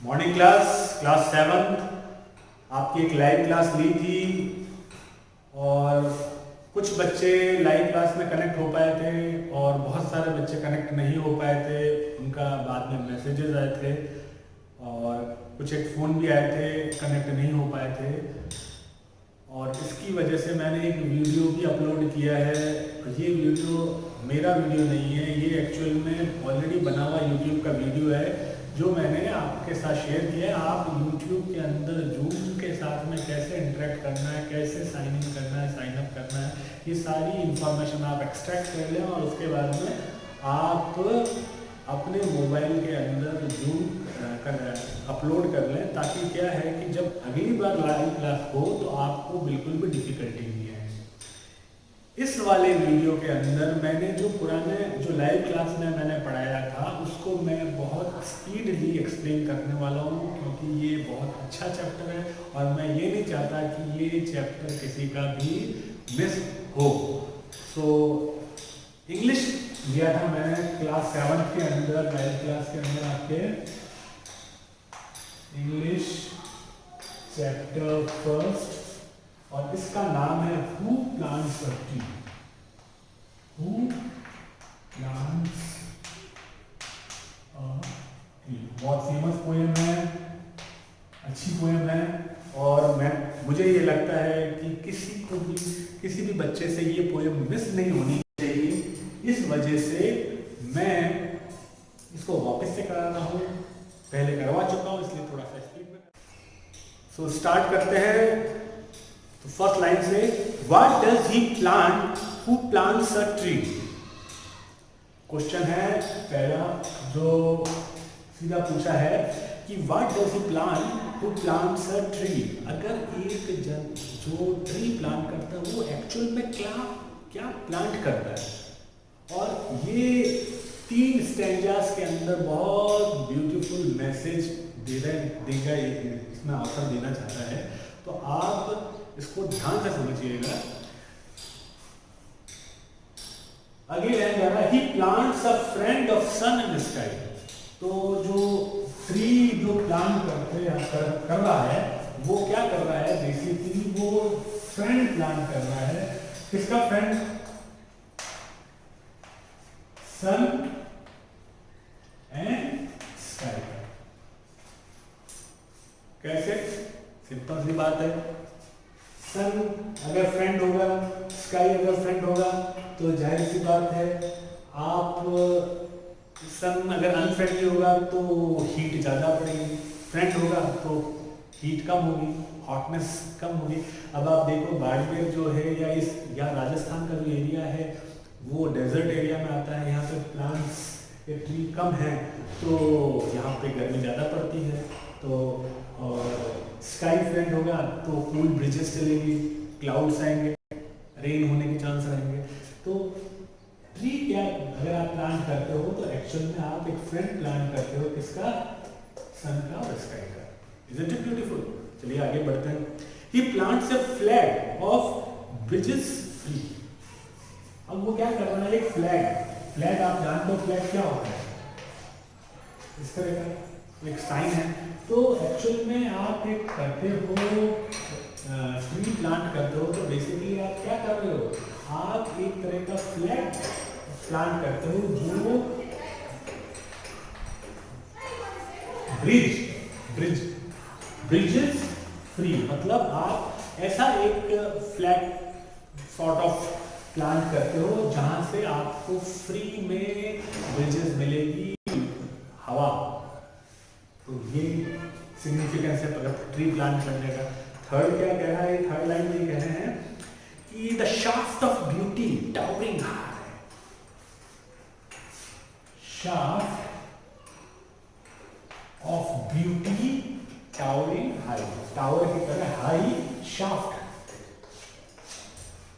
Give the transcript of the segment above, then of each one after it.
Morning class 7 आपकी एक live class ली थी और कुछ बच्चे लाइव क्लास में कनेक्ट हो पाए थे और बहुत सारे बच्चे कनेक्ट नहीं हो पाए थे। उनका बाद में मैसेजेस आए थे और कुछ एक फ़ोन भी आए थे, कनेक्ट नहीं हो पाए थे और इसकी वजह से मैंने एक वीडियो भी अपलोड किया है। ये वीडियो मेरा वीडियो नहीं है, ये एक्चुअल में ऑलरेडी बना हुआ यूट्यूब का वीडियो है जो मैंने आपके साथ शेयर किया है। आप यूट्यूब के अंदर जूम के साथ में कैसे इंटरेक्ट करना है, कैसे साइन इन करना है, साइन अप करना है, ये सारी इंफॉर्मेशन आप एक्सट्रैक्ट कर लें और उसके बाद में आप अपने मोबाइल के अंदर जूम अपलोड कर लें, ताकि क्या है कि जब अगली बार लाइव क्लास हो तो आपको बिल्कुल भी डिफ़िकल्टी नहीं है। इस वाले वीडियो के अंदर मैंने जो लाइव क्लास में मैंने पढ़ाया था उसको मैं बहुत स्पीडली एक्सप्लेन करने वाला हूँ, क्योंकि ये बहुत अच्छा चैप्टर है और मैं ये नहीं चाहता कि ये चैप्टर किसी का भी मिस हो। सो इंग्लिश दिया था मैंने क्लास 7 के अंदर, लाइव क्लास के अंदर आपके इंग्लिश चैप्टर फर्स्ट और इसका नाम है who plants a tree. Who plants a tree बहुत फेमस पोएम है, अच्छी पोएम है और मुझे ये लगता है कि किसी भी बच्चे से ये पोएम मिस नहीं होनी चाहिए। इस वजह से मैं इसको वापस से करा रहा हूँ, पहले करवा चुका हूँ इसलिए थोड़ा सा स्पीड में। सो स्टार्ट करते हैं। तो फर्स्ट लाइन से, what does he plant who plants a tree. Question है पहला जो सीधा पूछा है कि what does he plant who plants a tree. अगर एक जन जो ट्री प्लांट करता है वो एक्चुअल में क्या प्लांट करता है। और ये 3 स्टैंजास के अंदर बहुत ब्यूटीफुल मैसेज देगा, इसमें आंसर देना चाहता है, तो आप इसको ध्यान से समझिएगा। अगली लाइन कह रहा है, he plants a friend of sun in sky. तो जो ट्री जो प्लांट कर रहा है वो क्या कर रहा है, बेसिकली वो फ्रेंड प्लांट कर रहा है। किसका फ्रेंड? Sun and sky. कैसे? सिंपल सी बात है, सन अगर फ्रेंड होगा, स्काई अगर फ्रेंड होगा तो जाहिर सी बात है आप सन अगर अनफ्रेंडली होगा तो हीट ज़्यादा पड़ेगी, फ्रेंड होगा तो हीट कम होगी, हॉटनेस कम होगी। अब आप देखो बाड़मेर जो है या राजस्थान का जो एरिया है वो डेजर्ट एरिया में आता है, यहाँ पे प्लांट्स के ट्री कम है तो यहाँ पे गर्मी ज़्यादा पड़ती है। तो और स्काई फ्रेंड होगा तो कूल ब्रिजेस चलेंगी, क्लाउड्स आएंगे, रेन होने के चांस रहेंगे। तो ट्री क्या अगर आप प्लांट करते हो तो एक्चुअल में आप एक फ्रेंड प्लांट करते हो, किसका? सन का और स्काई का। Isn't it beautiful? चलिए आगे बढ़ते हैं। He plants a flag of breezes free. अब वो क्या कर रहा है, एक फ्लैग आप जानते हो फ्लैग क्या होता है, इस तरह का एक साइन है। तो एक्चुअल में आप एक करते हो ट्री प्लांट करते हो तो बेसिकली आप क्या कर रहे हो, आप एक तरह का फ्लैग प्लांट करते हो जो ब्रिजेस फ्री, मतलब आप ऐसा एक फ्लैग सॉर्ट ऑफ प्लांट करते हो जहां से आपको फ्री में ब्रिजेस मिलेगी, हवा। तो ये सिग्निफिकेंस है ट्री प्लांट करने का। थर्ड क्या कह रहा है, थर्ड लाइन में कह रहे हैं कि the shaft of beauty towering high. Shaft of beauty towering high, tower की तरह हाई शाफ्ट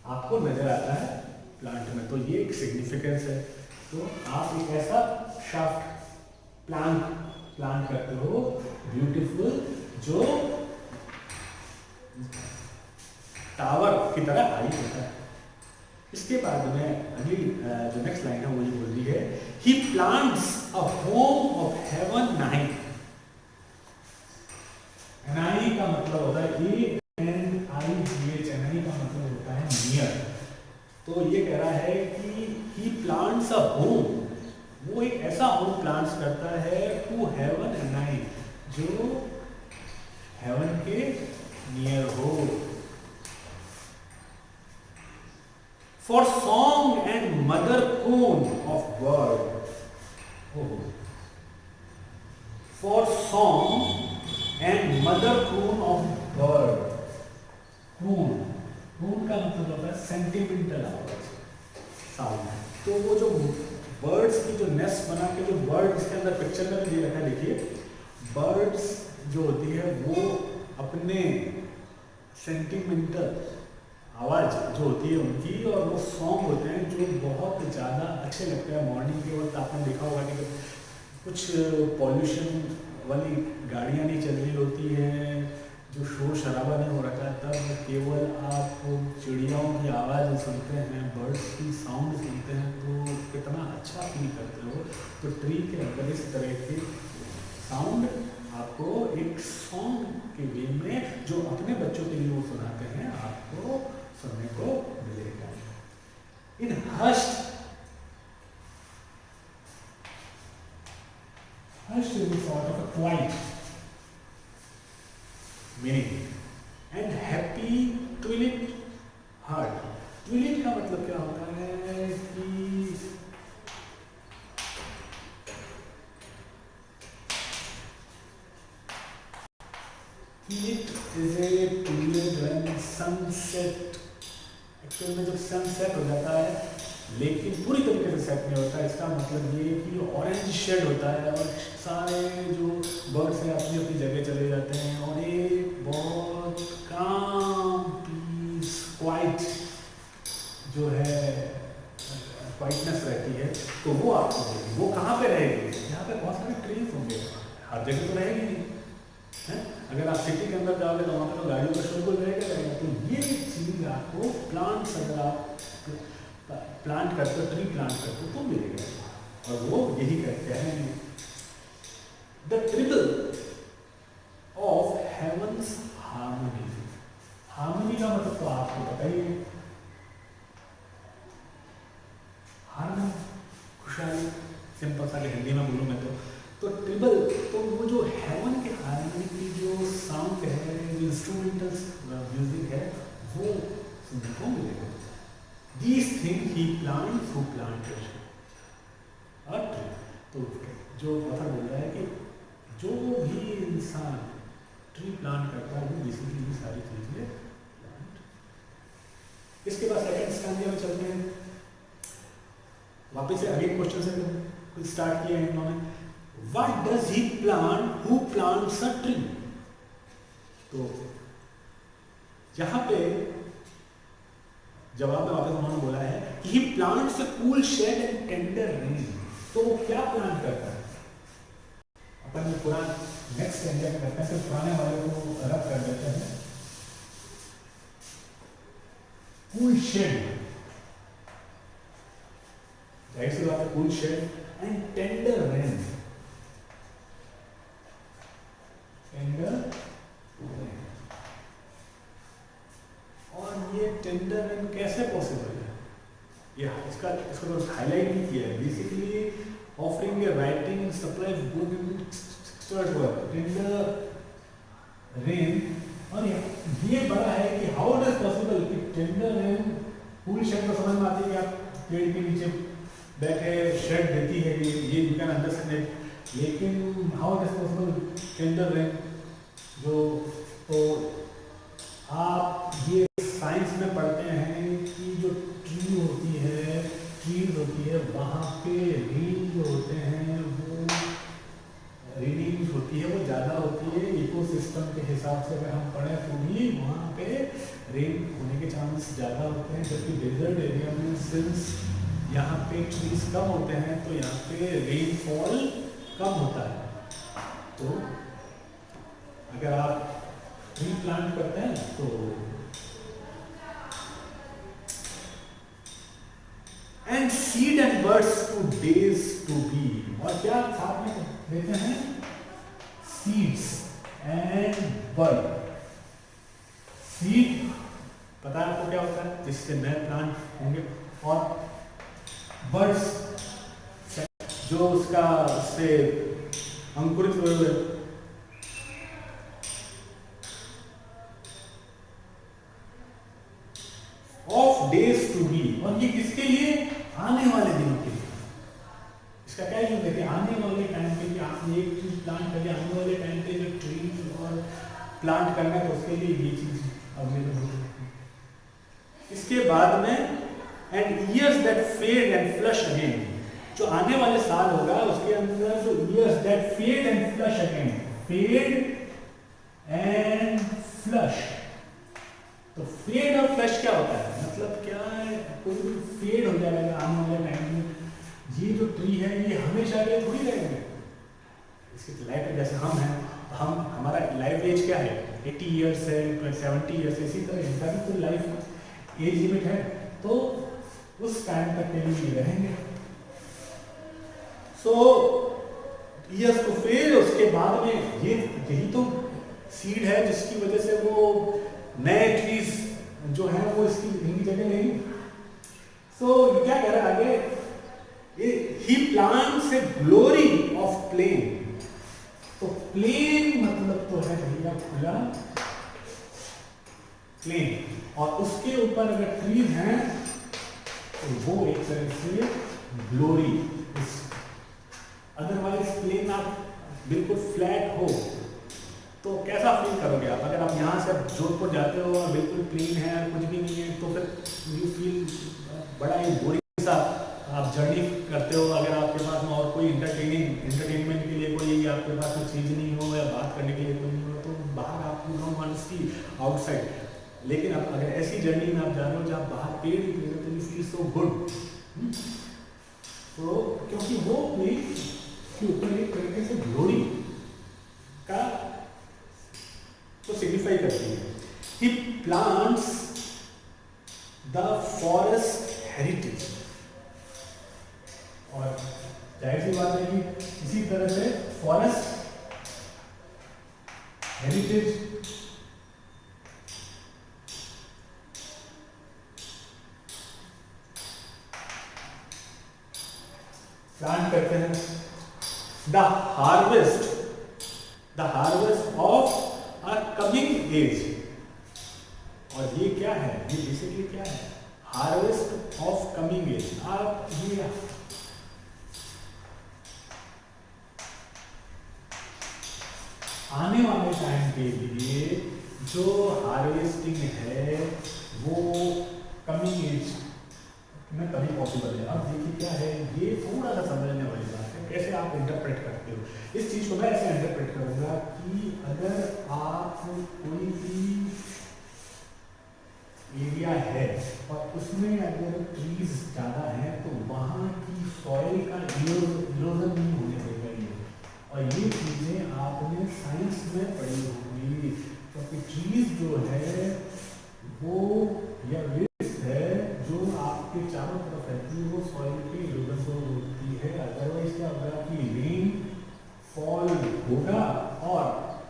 आपको नजर आता है प्लांट में, तो ये एक सिग्निफिकेंस है। तो आप एक ऐसा शाफ्ट प्लांट करते हो ब्यूटीफुल जो टावर की तरह हाई होता है। इसके बाद में अगली जो नेक्स्ट लाइन है वो ये बोल रही है, he plants a home of heaven night. Anigh का मतलब होता है ANIGH, एनआई का मतलब होता है नियर। तो ये कह रहा है कि ही प्लांट्स अ होम, वो एक ऐसा होम प्लांट्स करता है टू हेवन एनआई, जो हेवन के नियर हो। For song and mother croon of bird, for song and mother croon of bird. Croon, croon का मतलब होता है सेंटिमेंटल आवाज, साउंड। तो वो जो बर्ड्स की जो नेस्ट बना के जो बर्ड, इसके अंदर पिक्चर में भी दे रखा है, देखिए बर्ड्स जो होती है वो अपने सेंटिमेंटल आवाज़ जो होती है उनकी, और वो सॉन्ग होते हैं जो बहुत ज़्यादा अच्छे लगते हैं। मॉर्निंग के वक्त आपने देखा होगा कि कुछ पॉल्यूशन वाली गाड़ियाँ नहीं चल रही होती हैं, जो शोर शराबा नहीं हो रखा है, तब केवल आप चिड़ियाओं की आवाज़ सुनते हैं, बर्ड्स की साउंड सुनते हैं, तो कितना अच्छा फील करते हो। तो ट्री के अंदर इस तरह के साउंड आपको एक सॉन्ग के वे में, जो अपने बच्चों के लिए वो सुनाते हैं, आपको सुनने को मिलेगा। इन hushed, hushed is a sort of a quiet meaning, and happy twilight heart। twilight का मतलब क्या होता है कि twilight is a period when sunset, actual में जब सनसेट हो जाता है, लेकिन पूरी तरीके से सेट नहीं होता। इसका मतलब ये कि ऑरेंज शेड होता है और सारे जो बर्ड्स हैं अपनी अपनी जगह चले जाते हैं, और एक बहुत काम पीस क्वाइट जो है क्वाइटनेस रहती है, तो वो आपको देगी। वो कहाँ पे रहेगी? यहाँ पे बहुत सारे ट्रीज होंगे, हर जगह तो रहेगी नहीं है। अगर आप सिटी के अंदर जाओगे तो वहाँ पे तो गाड़ियों का शोर रहेगा। तो ये चीज़ आपको प्लांट्स, अगर आप प्लांट करते हो, ट्री प्लांट करते हो, तो मिलेगा। और वो यही कहते हैं, the treble of heavens harmony. Harmony का मतलब तो आपको बताइए, हार्मनी खुशहाली, सिंपल सा हिंदी में बोलूँ मैं तो ट्रिबल, तो वो जो हेवन के हार्मनी की जो साउंड है, जो इंस्ट्रूमेंटल म्यूजिक है, वो सुनने को मिलेगा। These things he plants who planted a tree। तो जो ऑथर बोल रहा है कि जो भी इंसान ट्री प्लांट करता है, वो बेसिकली ये सारी चीजें प्लांट। इसके बाद सेकंड स्टैंडिया में चलते हैं। वापस से अगले क्वेश्चन से कुछ स्टार्ट किया है इन्होंने, What does he plant who plants a tree? तो यहाँ पे जवाब में वापस उन्होंने बोला है कि he plants a cool shed and tender rain। तो वो क्या प्लांट करता है? अपन ये पुराना नेक्स्ट इंडिया में करते हैं, तो पुराने वाले को रब कर देते हैं। cool shed, जाहिर सी बात है, cool shed and tender rain, tender rain। और ये टेंडर रेन कैसे पॉसिबल है? ये इसको तो हाईलाइट नहीं किया है। बेसिकली ऑफरिंग ए writing supply good expert work, tender rain. और ये बड़ा है कि हाउ इट इज पॉसिबल कि टेंडर रेन, पूरी शेड को समझ में आती है कि आप पेड़ के नीचे बैठे शेड देती है, ये यू कैन अंडरस्टैंड, लेकिन how it is possible tender rain जो, तो आप ये साइंस में पढ़ते हैं कि जो ट्री होती है, ट्रीज होती है, वहाँ पे रेन जो होते हैं, वो रेनिंग होती है, वो ज़्यादा होती है। इकोसिस्टम के हिसाब से अगर हम पढ़ें तो भी वहाँ पे रेन होने के चांस ज़्यादा होते हैं। जबकि डेजर्ट एरिया में सिंस यहाँ पे ट्रीज कम होते हैं, तो यहाँ पे रेनफॉल कम होता है। तो अगर आप ट्री प्लांट करते हैं तो and seed and birds to days to be, और क्या साथ में देते हैं? Seeds, and bud. सीड पता है आपको क्या होता है, जिससे नए प्लांट होंगे, और बर्ड्स जो उसका उससे अंकुरित हुए हुए ऑफ डेज टू बी। और ये किसके लिए? आने वाले दिनों के लिए। इसका क्या यूज है कि आने वाले टाइम पे कि आपने एक चीज प्लांट कर लिया, आने वाले टाइम पे जब ट्रीज और प्लांट करना है तो उसके लिए ये चीज अवेलेबल हो सकती है। इसके बाद में and years that fade and flush again, जो आने वाले साल होगा उसके अंदर जो years that fade and flush again, fade and flush. तो फेड और फ्लश क्या होता है, मतलब क्या है, कोई भी फेड हो जाएगा आने वाले टाइम में। ये जो ट्री है ये हमेशा के लिए थोड़ी रहेंगे, इसकी लाइफ जैसे हम हैं तो हम हमारा लाइफ एज क्या है, 80 ईयर्स है, 70 ईयर्स, इसी तरह इनका भी कोई लाइफ एज लिमिट है, तो उस टाइम तक के लिए रहेंगे। सो ईयर्स को फेड, उसके बाद में ये यही तो सीड है जिसकी वजह से वो नए ट्रीज जो है वो इसकी इनकी जगह लेंगे। सो क्या कह रहा है आगे, he plants a glory of plain. तो प्लेन मतलब तो है भैया खुला प्लेन, और उसके ऊपर अगर ट्रीज हैं तो वो एक तरह से ग्लोरी। अदरवाइज प्लेन आप बिल्कुल फ्लैट हो तो कैसा फील करोगे आप? अगर आप यहाँ से जोधपुर जाते हो और बिल्कुल प्लेन है, कुछ भी नहीं है, तो फिर यू फील बड़ा ही बोरिंग सा आप जर्नी करते हो। अगर आपके पास में और कोई एंटरटेनमेंट के लिए कोई आपके पास में चीज़ नहीं हो या बात करने के लिए कोई नहीं हो, तो बाहर आप don't want to see outside. लेकिन अब अगर ऐसी जर्नी में आप जा रहे हो जहाँ बाहर पेड़ ही पेड़, तो यू फील सो गुड। तो क्योंकि वो प्लेन के ऊपर एक तरीके से ग्लोरी का तो सिग्निफाई करती है। He plants the forest heritage, और जाहिर सी बात है कि इसी तरह से फॉरेस्ट हेरिटेज प्लांट करते हैं। The harvest of a coming age, और ये क्या है, ये बेसिकली क्या है, हार्वेस्ट ऑफ कमिंग एज। आप ये आने वाले टाइम के लिए जो हार्वेस्टिंग है वो कमिंग एज में तभी पॉसिबल है। अब देखिए क्या है, ये थोड़ा सा समझने वाली बात है, कैसे आप इंटरप्रेट करते हो इस चीज को। मैं ऐसे इंटरप्रेट करूंगा कि अगर आप कोई भी एरिया है और उसमें अगर ट्रीज ज़्यादा हैं तो वहाँ की सॉइल का इरोजन नहीं होने देगा ये। और ये चीज़ें आपने साइंस में पढ़ी होंगी, क्योंकि ट्रीज जो है वो या वेस्ट है जो आपके चारों तरफ रहती है, वो सॉइल के इरोजन को रोकती है। अदरवाइज क्या होगा कि रेन फॉल होगा और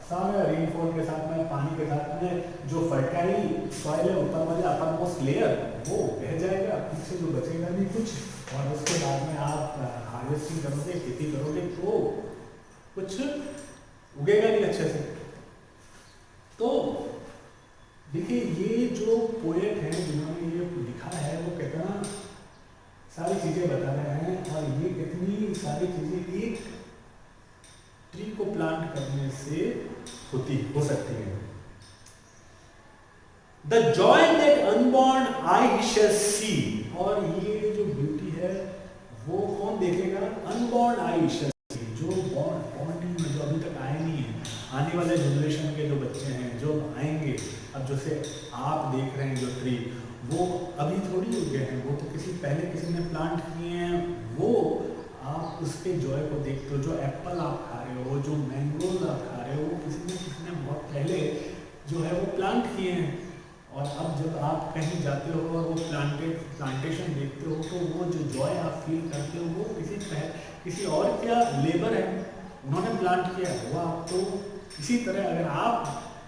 सारा रेनफॉल के साथ में पानी के साथ में जो फर्टाइल सॉइल है ऊपर वाले अपर मोस्ट लेयर वो बह जाएगा, पीछे जो बचेगा नहीं कुछ। और उसके बाद में आप हार्वेस्टिंग करोगे, खेती करोगे तो कुछ उगेगा नहीं अच्छे से। तो देखिए ये जो पोएट हैं जिन्होंने ये लिखा है वो कितना सारी चीज़ें बता रहे हैं, और ये कितनी सारी चीज़ें एक ट्री को प्लांट करने से हो सकती है। द जॉय दैट अनबॉर्न आई शैल सी, और ये जो ब्यूटी है वो कौन देखेगा? अनबॉर्न आई शैल सी, जो बॉर्न नहीं, जो अभी तक आए नहीं है, आने वाले जनरेशन के जो बच्चे हैं जो आएंगे। अब जैसे आप देख रहे हैं जो ट्री वो अभी थोड़ी उगे हैं, वो तो पहले किसी ने प्लांट किए हैं, वो आप उसके जॉय को देखते हो। जो एप्पल आप खा रहे हो, जो मैंगोज आप खा रहे हो, वो किसी ने बहुत पहले जो है वो प्लांट किए हैं। और अब जब आप कहीं जाते हो और वो प्लांटेशन देखते हो तो वो जो जॉय आप फील करते हो वो किसी और क्या लेबर है, उन्होंने प्लांट किया, वो आपको इसी तरह अगर आप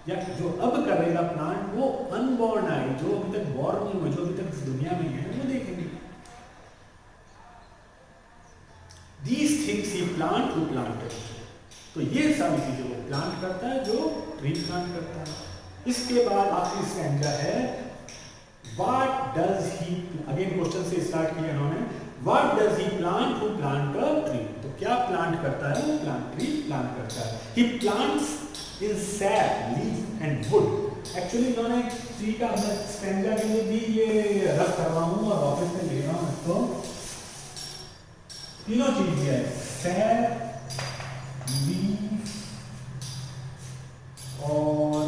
या जो अब करेगा प्लांट, वो अनबॉर्न आई, जो अभी तक बॉर्न नहीं हुए, जो अभी तक इस दुनिया में है, वो देखेंगे। These things he plant who planted. तो ये सारी चीजें वो प्लांट करता है जो ट्री प्लांट करता है। इसके बाद आखिरी स्टैंजा है, what does he, again question से स्टार्ट किया इन्होंने, what does he plant who plant a tree. तो क्या प्लांट करता है वो? ट्री प्लांट करता है। He plants in sap, leaf and wood. Actually इन्होंने ट्री का स्टैंजा के लिए भी ये रख कर रहा हूँ और ऑफिस में ले रहा हूँ इसको। तीनों चीज है, सैप, लीफ और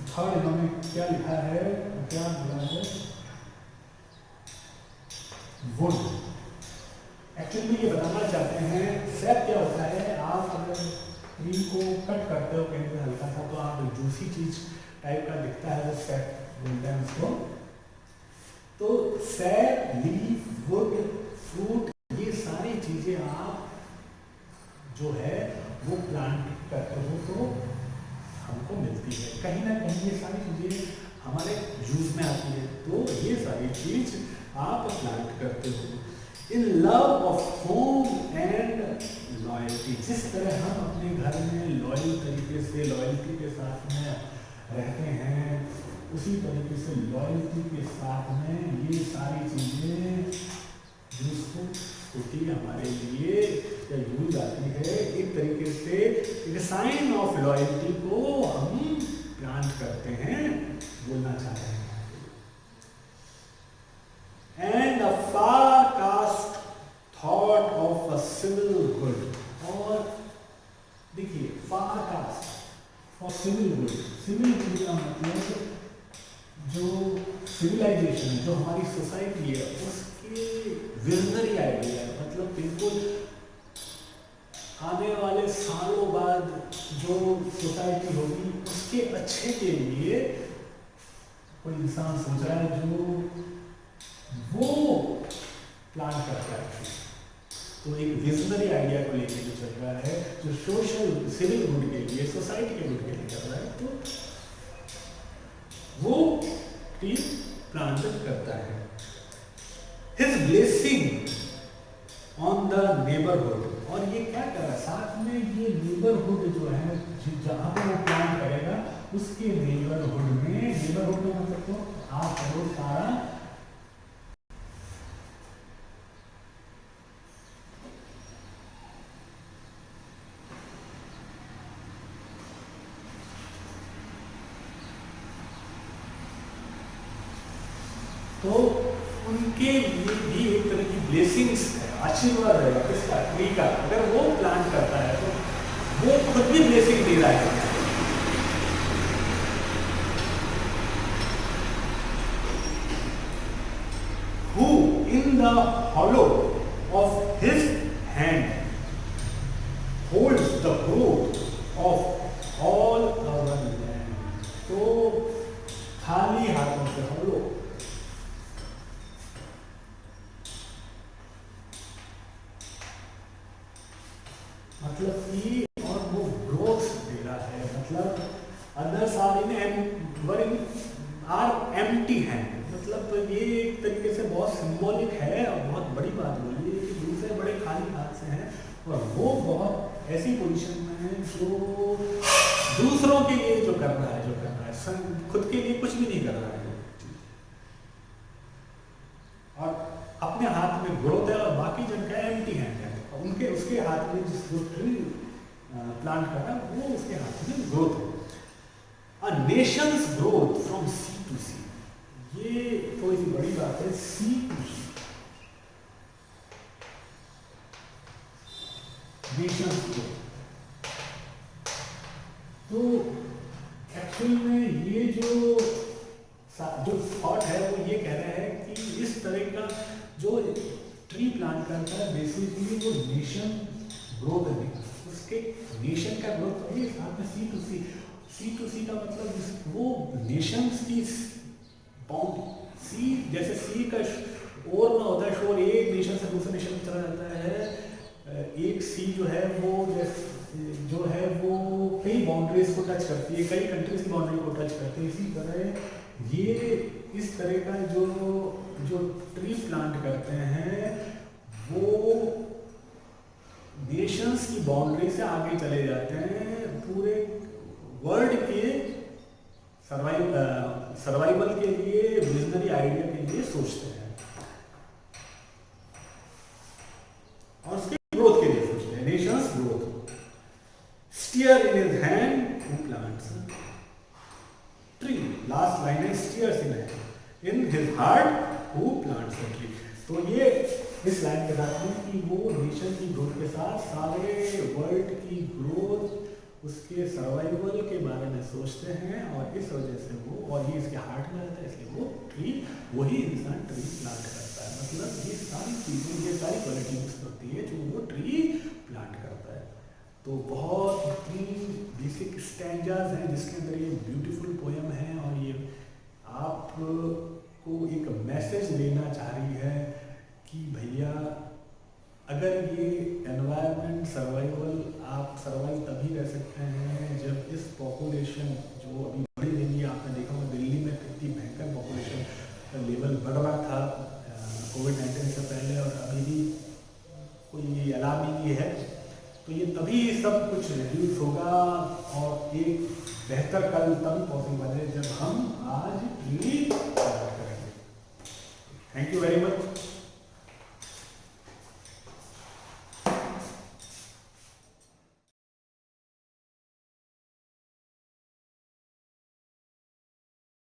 थर्ड इन्होंने क्या लिखा है, क्या बोला है, वुड। एक्चुअली ये बताना चाहते हैं सैप क्या होता है। आप अगर ट्री को कट करते हो कहीं पे हल्का सा, तो आप जूसी चीज टाइप का दिखता है, वो सैप बोलते हैं उसको। तो सैप, लीफ, वुड, फ्रूट, ये सारी चीजें आप जो है वो प्लांट करते हो तो हमको मिलती है। कहीं ना कहीं ये सारी चीजें हमारे यूज में आती है, तो ये सारी चीज आप प्लांट करते हो। In love of home and loyalty, जिस तरह हम अपने घर में लॉयल तरीके से, लॉयल्टी के साथ में रहते हैं, उसी तरीके से लॉयल्टी के साथ में ये सारी चीजें यूजफुल होती है हमारे लिए, या यूज आती है। एक तरीके से एक साइन ऑफ लॉयल्टी को हम प्लांट करते हैं, बोलना चाहते हैं। And a forecast thought of a civil good. और देखिए, forecast for civil good, civil good का मतलब जो सिविलाइजेशन है, जो हमारी सोसाइटी है, उसके विजनरी आइडिया, मतलब बिल्कुल आने वाले सालों बाद जो सोसाइटी होगी उसके अच्छे के लिए कोई इंसान सोच रहा है, जो वो प्लान करता है। तो एक विजनरी आइडिया को लेकर जो चल रहा है, जो सोशल सिविल गुड के लिए, सोसाइटी के गुड के लिए कर रहा है, तो वो ट्री प्लांट करता है। His blessing on the neighbourhood. और ये क्या कर रहा है साथ में, ये नेबरहुड जो है, जहां पर वो प्लांट करेगा उसके नेबरहुड में, नेबरहुड में मतलब तो आप करो सारा तो उनके लिए भी एक तरह की ब्लेसिंग्स है, आशीर्वाद है किसका? ट्री का। अगर वो प्लांट करता है तो वो खुद भी ब्लेसिंग दे रहा है। Who in the hollow of his hand holds the growth of all our land। तो खाली हाथों से, hollow मतलब कि, और वो ग्रोथ दे रहा है, मतलब अदर्स आर एम्प्टी हैंड। मतलब ये एक तरीके से बहुत सिंबॉलिक है और बहुत बड़ी बात बोली है कि दूसरे बड़े खाली हाथ से हैं और वो बहुत ऐसी पोजीशन में है जो दूसरों के लिए जो कर रहा है, खुद के लिए कुछ भी नहीं कर रहा है, और अपने हाथ में ग्रोथ है और बाकी जन का एम्प्टी हैंड है। उनके उसके हाथ में जो ट्री प्लांट कर रहा है वो उसके हाथ में ग्रोथ है। A nation's growth from sea to sea. ये थोड़ी सी बड़ी बात है, sea to sea, nation's growth. तो एक्चुअल में ये जो थॉट है वो ये कह रहा है कि इस तरह का जो ट्री प्लांट करता है बेसिकली वो नेशन ग्रोथ है, उसके नेशन का ग्रोथ है। साथ में सी टू सी, सी टू सी का मतलब वो नेशंस की बाउंड, सी जैसे सी का ओर में होता है, शोर एक नेशन से दूसरे नेशन में चला जाता है, एक सी जो है वो जो है वो कई बाउंड्रीज को टच करती है, कई कंट्रीज की बाउंड्री को टच करती है। इसी तरह ये इस तरह का जो ट्री प्लांट करते हैं वो नेशंस की बाउंड्री से आगे चले जाते हैं, पूरे वर्ल्ड के सर्वाइवल के लिए, विजनरी आइडिया के लिए सोचते हैं और उसके ग्रोथ के लिए सोचते हैं। Nation's growth, stir in his hand who plants tree, last line है stirs in his heart who plants a tree. तो ये इस लाइन के साथ में कि वो नेशन की ग्रोथ के साथ सारे वर्ल्ड की ग्रोथ, उसके सर्वाइवल के बारे में सोचते हैं और इस वजह से वो, और ये इसके हार्ट में रहता है इसलिए वो ट्री, वही इंसान ट्री प्लांट करता है। मतलब ये सारी चीज़ें, ये सारी क्वालिटी मिक्स होती है जो वो ट्री प्लांट करता है। तो बहुत 3 बेसिक स्टैंजाज हैं जिसके अंदर ये ब्यूटीफुल पोएम है और ये आपको एक मैसेज देना चाह रही है कि भैया अगर ये एनवायरनमेंट सर्वाइवल, आप सर्वाइव तभी रह सकते हैं जब इस पॉपुलेशन जो अभी बढ़ी रही है, आपने देखा होगा दिल्ली में कितनी भयंकर पॉपुलेशन का लेवल बढ़ रहा था कोविड-19 से पहले और अभी भी कोई अलार्मिंग है। तो ये तभी सब कुछ रिड्यूस होगा और एक बेहतर कल तभी पॉसिबल है जब हम आज ट्री करेंगे। Thank you very much.